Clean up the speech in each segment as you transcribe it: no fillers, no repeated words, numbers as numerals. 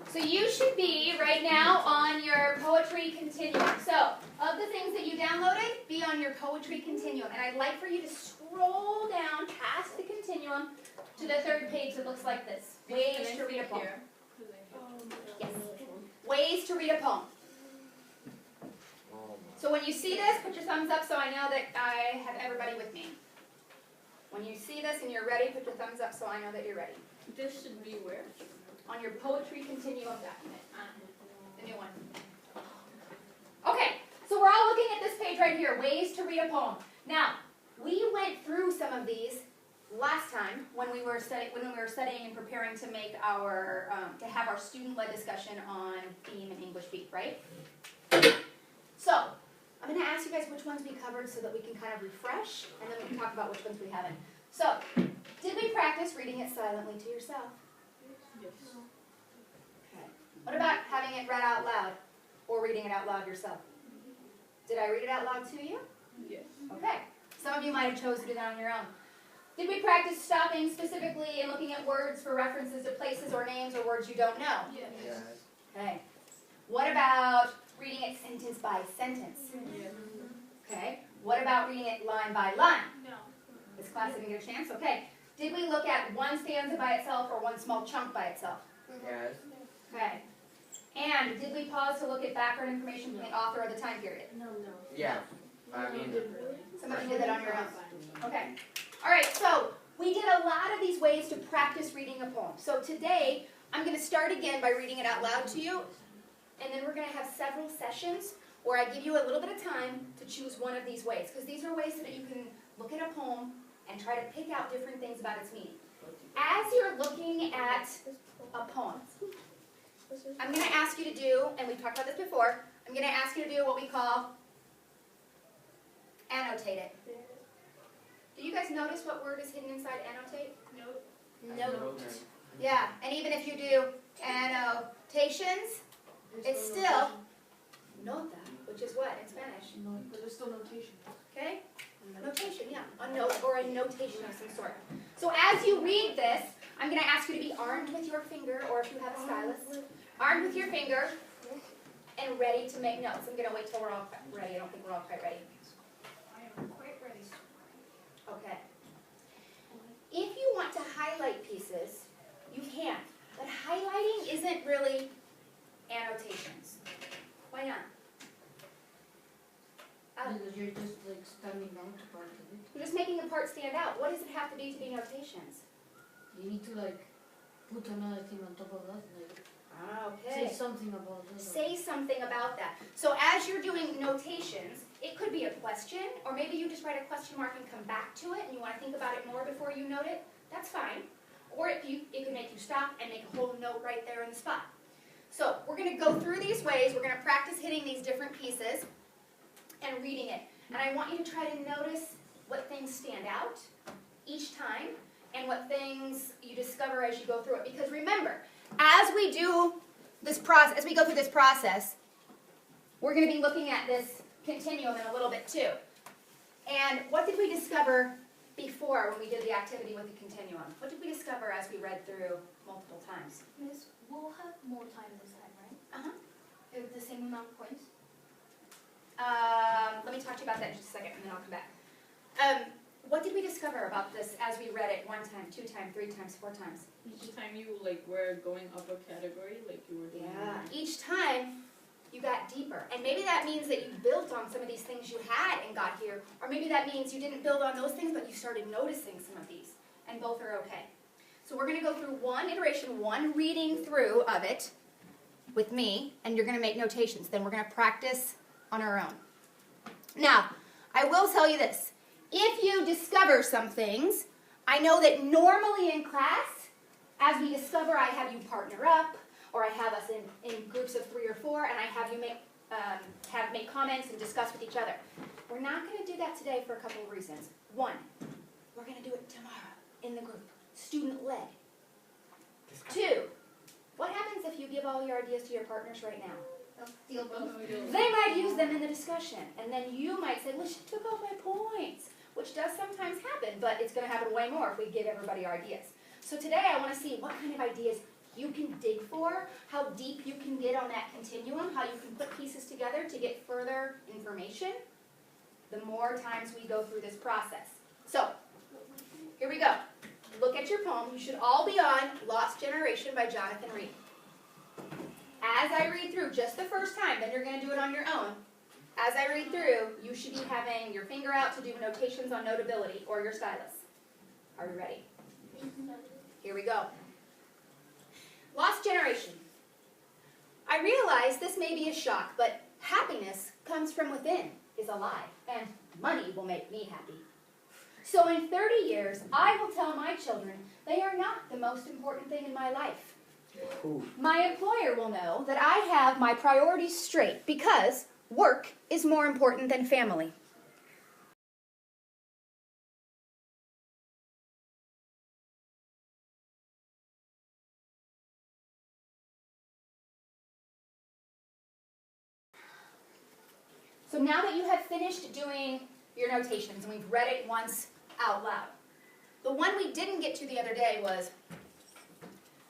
So you should be right now on your poetry continuum. So of the things that you downloaded, be on your poetry continuum. And I'd like for you to scroll down past the continuum to the third page that looks like this. Ways to read a poem. Yes. Ways to read a poem. So when you see this, put your thumbs up so I know that I have everybody with me. When you see this and you're ready, put your thumbs up so I know that you're ready. This should be where? On your poetry continuum document. The new one. Okay, so we're all looking at this page right here, ways to read a poem. Now, we went through some of these last time when we were studying and preparing to make our to have our student-led discussion on theme and English beat, right? So, I'm going to ask you guys which ones we covered so that we can kind of refresh, and then we can talk about which ones we haven't. So, did we practice reading it silently to yourself? Yes. Okay. What about having it read out loud or reading it out loud yourself? Did I read it out loud to you? Yes. Okay. Some of you might have chosen to do that on your own. Did we practice stopping specifically and looking at words for references to places or names or words you don't know? Yes. Okay. What about reading it sentence by sentence? Yes. Okay. What about reading it line by line? No. This class didn't get a chance? Okay. Did we look at one stanza by itself or one small chunk by itself? Yes. Okay. And did we pause to look at background information from the author or the time period? No. Yeah. I mean, Some of you did that on your own. Okay. All right, so we did a lot of these ways to practice reading a poem. So today, I'm going to start again by reading it out loud to you, and then we're going to have several sessions where I give you a little bit of time to choose one of these ways, because these are ways so that you can look at a poem and try to pick out different things about its meaning. As you're looking at a poem, I'm going to ask you to do, and we've talked about this before, I'm going to ask you to do what we call annotate it. Do you guys notice what word is hidden inside annotate? Nope. Note. Yeah, and even if you do annotations, it's still nota, which is what in Spanish? But there's still notation. Okay? Notation, yeah. A note or a notation of some sort. So as you read this, I'm going to ask you to be armed with your finger, or if you have a stylus, armed with your finger and ready to make notes. I'm going to wait till we're all ready. I don't think we're all quite ready. I am quite ready. Okay. If you want to highlight pieces, you can. But highlighting isn't really annotations. Why not? Because you're just like standing out to part of it. You're just making a part stand out. What does it have to be notations? You need to like put another thing on top of that, like Okay. say something about that. Say something about that. So as you're doing notations, it could be a question, or maybe you just write a question mark and come back to it, and you want to think about it more before you note it. That's fine. Or it could make you stop and make a whole note right there in the spot. So we're going to go through these ways. We're going to practice hitting these different pieces and reading it. And I want you to try to notice what things stand out each time and what things you discover as you go through it. Because remember, as we do this process, as we go through this process, we're going to be looking at this continuum in a little bit too. And what did we discover before when we did the activity with the continuum? What did we discover as we read through multiple times? Miss, we'll have more time this time, right? Uh-huh. The same amount of points? Let me talk to you about that in just a second, and then I'll come back. What did we discover about this as we read it 1 time, 2 times, 3 times, 4 times? Each time you were going up a category, like you were doing. Yeah. Each time you got deeper, and maybe that means that you built on some of these things you had and got here, or maybe that means you didn't build on those things, but you started noticing some of these, and both are okay. So we're going to go through one iteration, one reading through of it with me, and you're going to make notations. Then we're going to practice on our own. Now, I will tell you this. If you discover some things, I know that normally in class, as we discover, I have you partner up, or I have us in groups of 3 or 4, and I have you make comments and discuss with each other. We're not going to do that today for a couple of reasons. One, we're going to do it tomorrow in the group, student-led. 2, what happens if you give all your ideas to your partners right now? They'll steal both. They might use them in the discussion, and then you might say, well, she took all my points, which does sometimes happen, but it's going to happen way more if we give everybody our ideas. So today I want to see what kind of ideas you can dig for, how deep you can get on that continuum, how you can put pieces together to get further information, the more times we go through this process. So, here we go. Look at your poem. You should all be on Lost Generation by Jonathan Reed. As I read through, just the first time, then you're going to do it on your own. As I read through, you should be having your finger out to do notations on notability or your stylus. Are you ready? Here we go. Lost Generation. I realize this may be a shock, but happiness comes from within is a lie, and money will make me happy. So in 30 years, I will tell my children they are not the most important thing in my life. My employer will know that I have my priorities straight because work is more important than family. So now that you have finished doing your notations, and we've read it once out loud, the one we didn't get to the other day was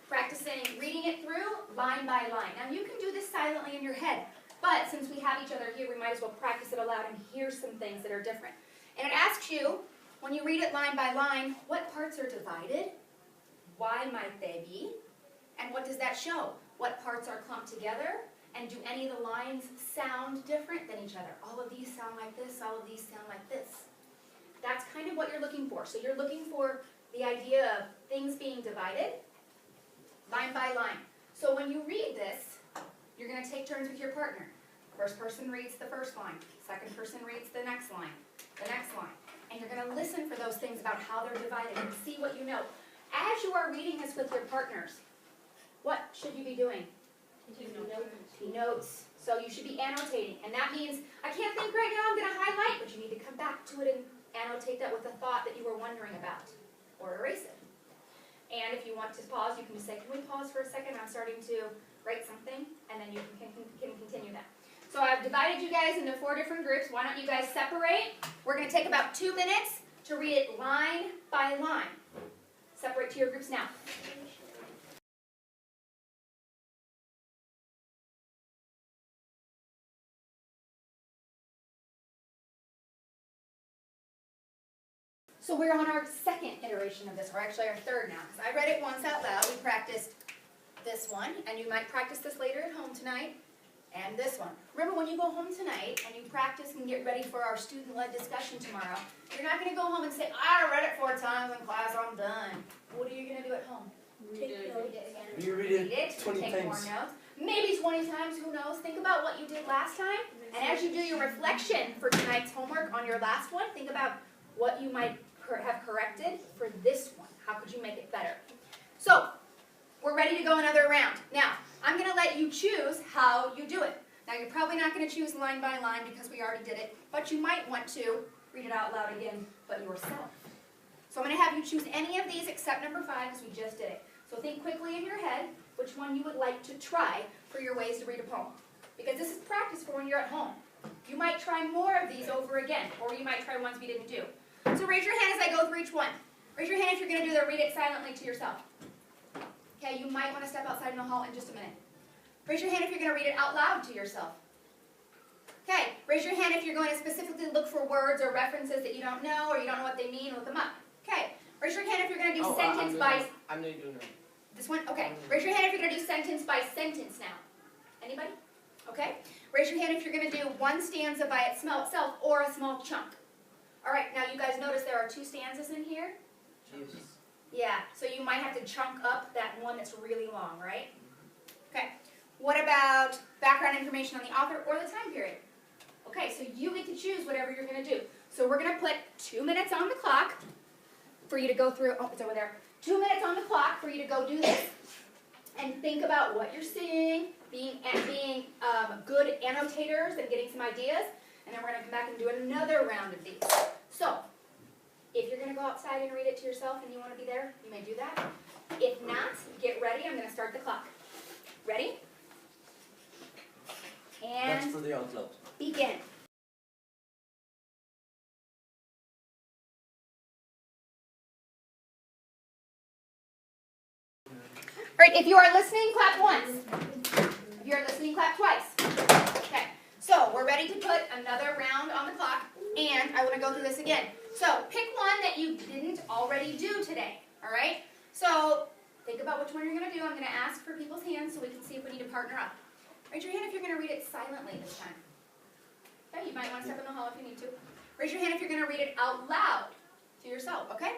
practicing reading it through line by line. Now you can do this silently in your head, but since we have each other here, we might as well practice it aloud and hear some things that are different. And it asks you, when you read it line by line, what parts are divided? Why might they be? And what does that show? What parts are clumped together? And do any of the lines sound different than each other? All of these sound like this, all of these sound like this. That's kind of what you're looking for. So you're looking for the idea of things being divided, line by line. So when you read this, you're going to take turns with your partner. First person reads the first line. Second person reads the next line. And you're going to listen for those things about how they're divided and see what you know. As you are reading this with your partners, what should you be doing? Notes. So you should be annotating. And that means, I can't think right now, I'm going to highlight, but you need to come back to it and annotate that with a thought that you were wondering about, or erase it. And if you want to pause, you can just say, can we pause for a second? I'm starting to write something, and then you can continue that. So I've divided you guys into 4 different groups. Why don't you guys separate? We're going to take about 2 minutes to read it line by line. Separate to your groups now. So we're on our second iteration of this, or actually our third now, because I read it once out loud. We practiced this one, and you might practice this later at home tonight, and this one. Remember, when you go home tonight and you practice and get ready for our student-led discussion tomorrow, you're not going to go home and say, I read it 4 times in class, I'm done. What are you going to do at home? Read it. again. You read it 20 take times. more notes. Maybe 20 times, who knows? Think about what you did last time, and as you do your reflection for tonight's homework on your last one, think about what you might have corrected for this one. How could you make it better? So, we're ready to go another round. Now, I'm going to let you choose how you do it. Now, you're probably not going to choose line by line because we already did it, but you might want to read it out loud again, but yourself. So I'm going to have you choose any of these except number 5 because we just did it. So think quickly in your head which one you would like to try for your ways to read a poem. Because this is practice for when you're at home. You might try more of these over again, or you might try ones we didn't do. So raise your hand as I go through each one. Raise your hand if you're going to do the read it silently to yourself. Okay, you might want to step outside in the hall in just a minute. Raise your hand if you're going to read it out loud to yourself. Okay, raise your hand if you're going to specifically look for words or references that you don't know or you don't know what they mean, look them up. Okay, raise your hand if you're going to do sentence by... I'm going to do it. This one? Okay. Raise your hand if you're going to do sentence by sentence now. Anybody? Okay. Raise your hand if you're going to do one stanza by itself or a small chunk. All right, now you guys notice there are 2 stanzas in here? Jesus. Yeah, so you might have to chunk up that one that's really long, right? Okay. What about background information on the author or the time period? Okay, so you get to choose whatever you're going to do. So we're going to put 2 minutes on the clock for you to go through. Oh, it's over there. 2 minutes on the clock for you to go do this and think about what you're seeing, being good annotators and getting some ideas. And then we're going to come back and do another round of these. So, if you're going to go outside and read it to yourself and you want to be there, you may do that. If not, get ready. I'm going to start the clock. Ready? That's And for the out loud. begin. All right, if you are listening, clap once. If you are listening, clap twice. Okay, so we're ready to put another round on the clock, and I want to go through this again. So pick one that you didn't already do today, all right? So think about which one you're going to do. I'm going to ask for people's hands so we can see if we need to partner up. Raise your hand if you're going to read it silently this time. Okay, you might want to step in the hall if you need to. Raise your hand if you're going to read it out loud to yourself, okay?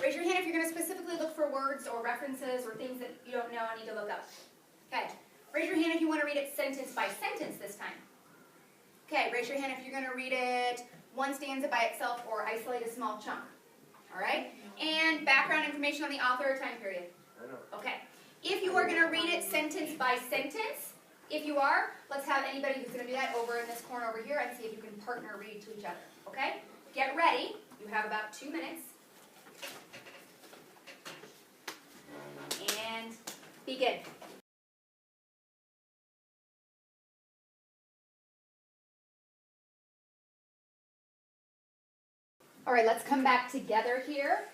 Raise your hand if you're going to specifically look for words or references or things that you don't know and need to look up. Okay. Raise your hand if you want to read it sentence by sentence this time. Okay, raise your hand if you're going to read it one stanza by itself or isolate a small chunk. All right? And background information on the author or time period. Okay. If you are going to read it sentence by sentence, if you are, let's have anybody who's going to do that over in this corner over here and see if you can partner read to each other. Okay? Get ready. You have about 2 minutes. And begin. All right, let's come back together here.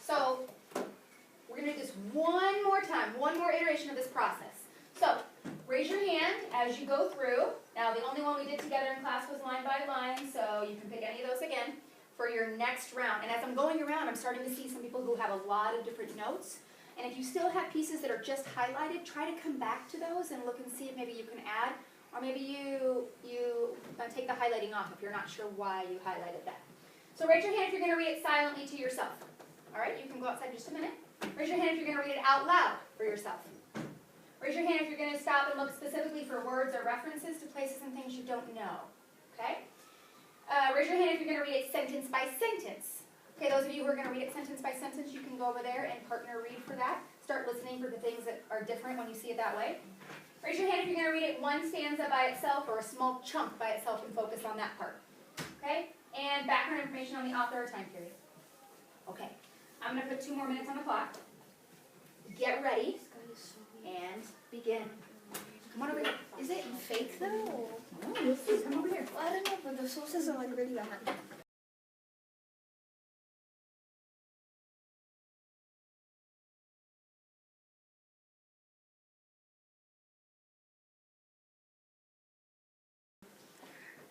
So we're going to do this one more time, one more iteration of this process. So raise your hand as you go through. Now the only one we did together in class was line by line, so you can pick any of those again for your next round. And as I'm going around, I'm starting to see some people who have a lot of different notes. And if you still have pieces that are just highlighted, try to come back to those and look and see if maybe you can add, or maybe you take the highlighting off if you're not sure why you highlighted that. So raise your hand if you're going to read it silently to yourself. All right, you can go outside just a minute. Raise your hand if you're going to read it out loud for yourself. Raise your hand if you're going to stop and look specifically for words or references to places and things you don't know. Okay? Raise your hand if you're going to read it sentence by sentence. Okay, those of you who are going to read it sentence by sentence, you can go over there and partner read for that. Start listening for the things that are different when you see it that way. Raise your hand if you're going to read it one stanza by itself or a small chunk by itself and focus on that part. Okay? And background information on the author or time period. Okay. I'm going to put 2 more minutes on the clock. Get ready and begin. Come on over here. Is it fake though? No, you'll see. Come over here. I don't know, but the sources are like really bad.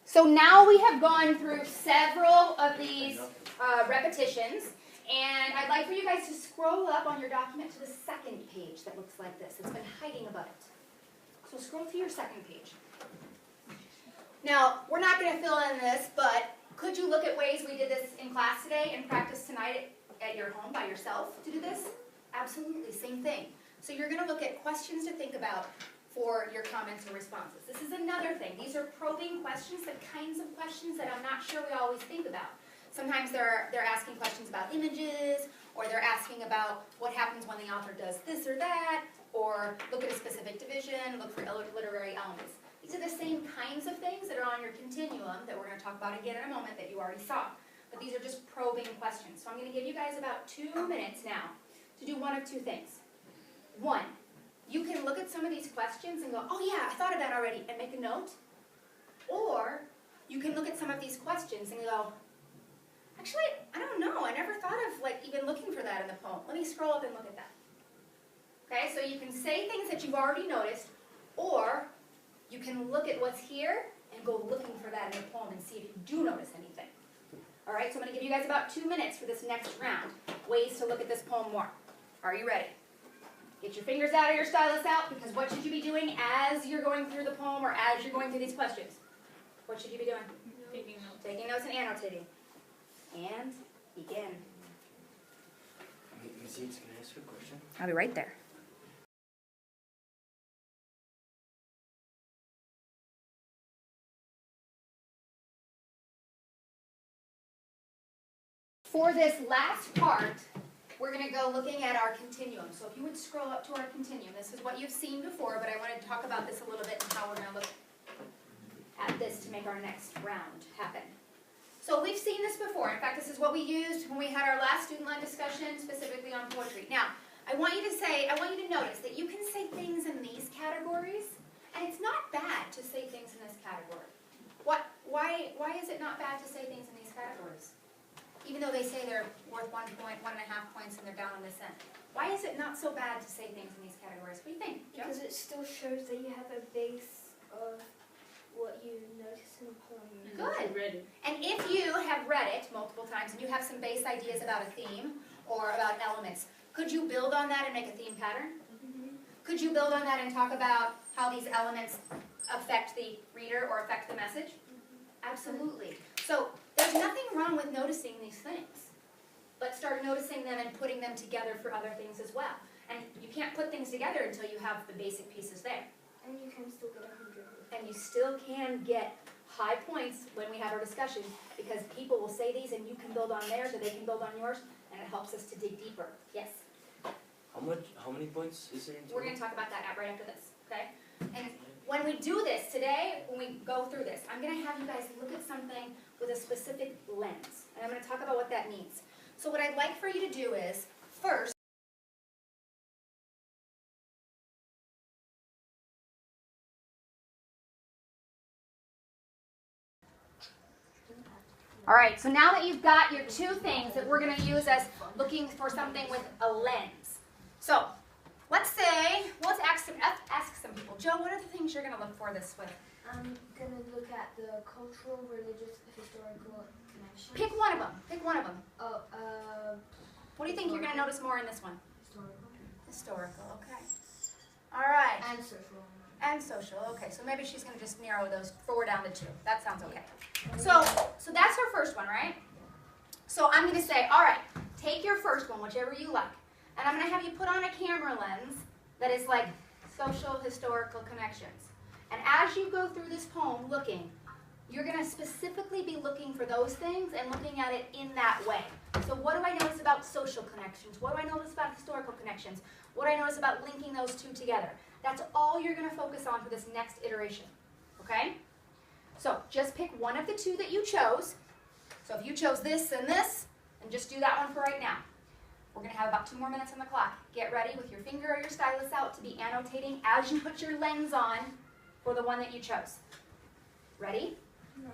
So now we have gone through several of these repetitions, and I'd like for you guys to scroll up on your document to the second page that looks like this. It's been hiding above it. So scroll to your second page. Now, we're not going to fill in this, but could you look at ways we did this in class today and practice tonight at your home by yourself to do this? Absolutely, same thing. So you're going to look at questions to think about for your comments or responses. This is another thing. These are probing questions, the kinds of questions that I'm not sure we always think about. Sometimes they're asking questions about images, or they're asking about what happens when the author does this or that, or look at a specific division, look for literary elements. These are the same kinds of things that are on your continuum that we're going to talk about again in a moment that you already saw. But these are just probing questions. So I'm going to give you guys about 2 minutes now to do one of 2 things. 1, you can look at some of these questions and go, oh yeah, I thought of that already, and make a note. Or you can look at some of these questions and go, actually, I don't know, I never thought of even looking for that in the poem. Let me scroll up and look at that. Okay, so you can say things that you've already noticed, or you can look at what's here and go looking for that in the poem and see if you do notice anything. All right, so I'm going to give you guys about 2 minutes for this next round. Ways to look at this poem more. Are you ready? Get your fingers out or your stylus out, because what should you be doing as you're going through the poem or as you're going through these questions? What should you be doing? Taking notes. Taking notes and annotating. And begin. Ms. Yates, can I ask you a question? I'll be right there. For this last part, we're going to go looking at our continuum. So if you would scroll up to our continuum, this is what you've seen before, but I wanted to talk about this a little bit and how we're going to look at this to make our next round happen. So we've seen this before. In fact, this is what we used when we had our last student-led discussion specifically on poetry. Now, I want you to notice that you can say things in these categories, and it's not bad to say things in this category. Why is it not bad to say things in these categories? Even though they say they're worth 1 point, 1.5 points, and they're down in this end. Why is it not so bad to say things in these categories? What do you think, Joe? Because it still shows that you have a base of what you notice in the poem. And Good. you read it. And if you have read it multiple times and you have some base ideas about a theme or about elements, could you build on that and make a theme pattern? Could you build on that and talk about how these elements affect the reader or affect the message? Absolutely. So there's nothing wrong with noticing these things, but start noticing them and putting them together for other things as well. And you can't put things together until you have the basic pieces there. And you can still get 100. And you still can get high points when we have our discussion, because people will say these and you can build on theirs or they can build on yours, and it helps us to dig deeper. Yes? How many points is there in We're going to talk about that right after this, okay? And when we do this today, when we go through this, I'm going to have you guys look at something with a specific lens. And I'm going to talk about what that means. So what I'd like for you to do is, first, all right, so now that you've got your two things that we're going to use as looking for something with a lens. So let's say, ask some people. Joe, what are the things you're going to look for this with? I'm gonna look at the cultural, religious, historical connection. Pick one of them. Pick one of them. Oh, What do you think you're going to notice more in this one? historical. Historical, okay. All right. And social. And social, okay. So maybe she's going to just narrow those 4 down to 2. That sounds okay. So that's her first one, right? So I'm going to say, all right, take your first one, whichever you like. And I'm going to have you put on a camera lens that is like social, historical connections. And as you go through this poem looking, you're going to specifically be looking for those things and looking at it in that way. So what do I notice about social connections? What do I notice about historical connections? What do I notice about linking those two together? That's all you're going to focus on for this next iteration, okay? So just pick one of the two that you chose. So if you chose this, and just do that one for right now. We're going to have about 2 more minutes on the clock. Get ready with your finger or your stylus out to be annotating as you put your lens on for the one that you chose. Ready? No.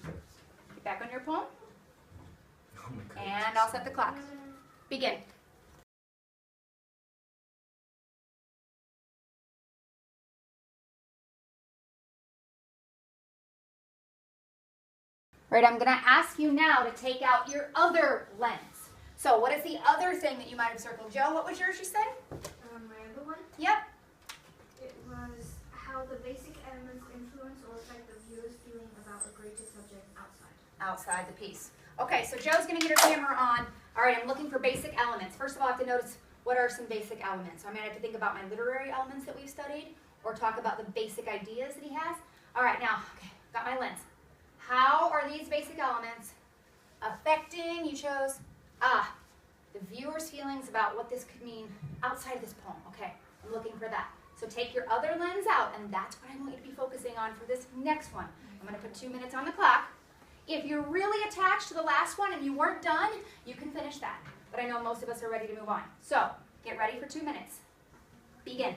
Get back on your poem, Oh my god. and I'll set the clock. Begin. Right, I'm going to ask you now to take out your other lens. So what is the other thing that you might have circled? Joe, what was yours you said? My other one, Yep. it was how the basic elements influence or affect the viewer's feeling about a greater subject outside. Outside the piece. Okay, so Joe's going to get her camera on. All right, I'm looking for basic elements. First of all, I have to notice what are some basic elements. So I'm going to have to think about my literary elements that we've studied, or talk about the basic ideas that he has. All right, now, okay, got my lens. How are these basic elements affecting, you chose, the viewer's feelings about what this could mean outside of this poem? Okay, I'm looking for that. So take your other lens out, and that's what I want you to be focusing on for this next one. I'm going to put 2 minutes on the clock. If you're really attached to the last one and you weren't done, you can finish that. But I know most of us are ready to move on. So, get ready for 2 minutes. Begin.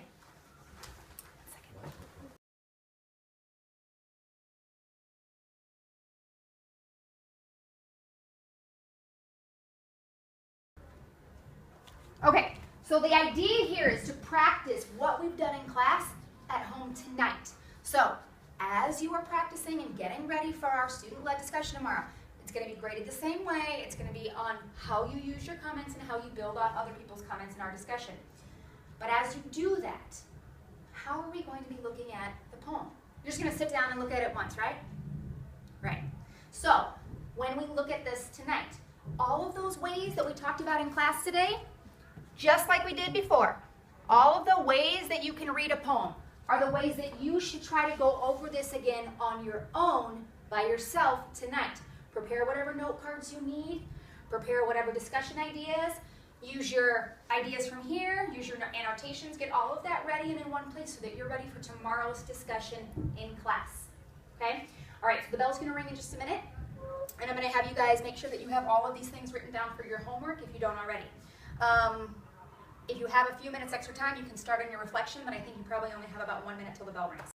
Okay, so the idea here is to practice what we've done in class at home tonight. So, as you are practicing and getting ready for our student-led discussion tomorrow, it's going to be graded the same way. It's going to be on how you use your comments and how you build on other people's comments in our discussion. But as you do that, how are we going to be looking at the poem? You're just going to sit down and look at it once, right? Right. So, when we look at this tonight, all of those ways that we talked about in class today, just like we did before, all of the ways that you can read a poem are the ways that you should try to go over this again on your own by yourself tonight. Prepare whatever note cards you need, prepare whatever discussion ideas, use your ideas from here, use your annotations, get all of that ready and in one place so that you're ready for tomorrow's discussion in class. Okay? All right, so the bell's going to ring in just a minute, and I'm going to have you guys make sure that you have all of these things written down for your homework if you don't already. If you have a few minutes extra time, you can start on your reflection, but I think you probably only have about 1 minute till the bell rings.